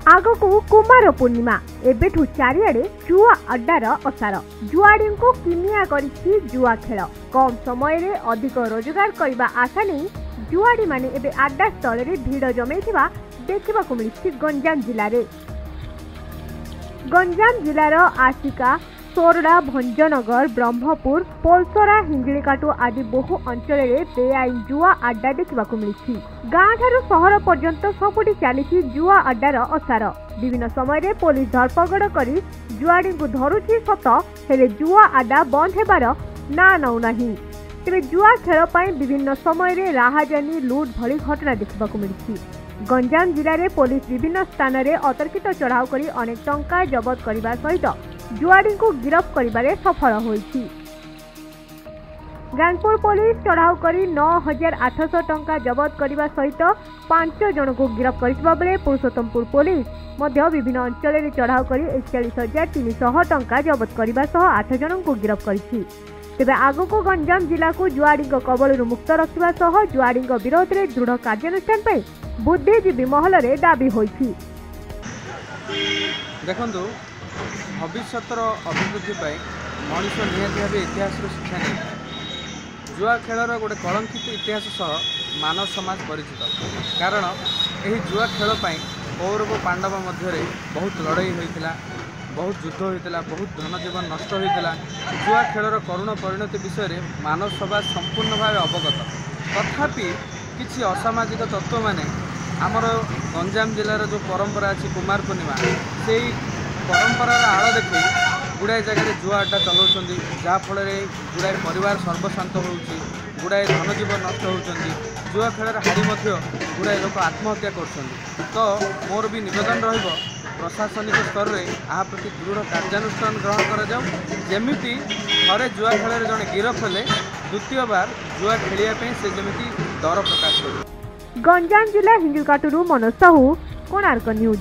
आगकू कुमार पूर्णिमा एबेठू चारिआडे जुआ अड्डार असार जुआड़ी को किनिया करिछि जुआ खेल कम समय रे अधिक रोजगार करने आशा नहीं जुआड़ी माने एबे अड्डा स्थल रे भीड़ जमैथिबा देखिबाकू मिलिछि गंजाम जिल्ला रे। गंजाम जिल्लार आसिका सोरडा भंजनगर ब्रह्मपुर पोलसरा हिंजिकाटू आदि बहु अंचल बेआईन जुआ अड्डा देखा मिली। गाँ ठारू सहर पर्यंत सबुठी चली जुआ अड्डार असार विभिन्न समय पुलिस धरपगड़ कर जुआड़ी को धरुची सत हेले जुआ अड्डा बंद हेबार ना नौना। तेरे जुआ खेल विभिन्न समय राहाजानी लुट भली घटना देखा मिली। गंजाम जिले में पुलिस विभिन्न स्थान में अतर्कित चढ़ाऊ कर अनेक टंका जबत करने सहित जुआड़ी को गिरफ करिबारे सफल होईछि। गांगपुर पुलिस चढ़ाऊ कर 9,800 टंका जबत करने सहित 5 जन को गिरफ करथिबा बेले पुरुषोत्तमपुर पुलिस मध्य विभिन्न अंचल में चढ़ाऊ कर 41,300 टंका जबत करने सह 8 जन को गिरफ करिछि। तेबे आगको गंजाम जिला को जुआड़ी कबल मुक्त रखा सह जुआड़ी विरोध में दृढ़ कार्यानुष्ठान पर बुद्धिजीवी महल में दाबी होईछि। देखंतु भविष्यतर अभिवृद्धि मनीष निहाती भाव इतिहास शिक्षा नहीं जुआ खेलर गोटे कलंकित इतिहास सह मानव समाज परिचित कारण यही जुआ खेल कौरव पांडव मध्य बहुत लड़ाई होता बहुत युद्ध होता बहुत धन जीवन नष्ट होता जुआ खेलर करुण परिणति विषय मानव समाज संपूर्ण भाव अवगत तथापि किसी असामाजिक तत्व माने आमर गंजाम जिलार जो परंपरा अच्छी कुमार पूर्णिमा से परंपरार आड़ देखी गुड़ाए जगह जुआ अड्डा चलाउछन जहाँफल गुड़ाए परिवार सर्वशांत हो गुड़ाए धन जीवन नष्ट होती जुआ खेल हारी गुड़ाए लोक आत्महत्या कर तो मोर भी निवेदन रहिबो प्रशासनिक स्तर में यहाँ प्रति दृढ़ कार्यानुष्ठान ग्रहण करमी थे जुआ खेल जड़े गिरफ हेले द्वितीय बार जुआ खेलिया से जमी डर प्रकाश कर। गंजाम जिला हिंजिकाटू मनोज साहू कोणार्क न्यूज।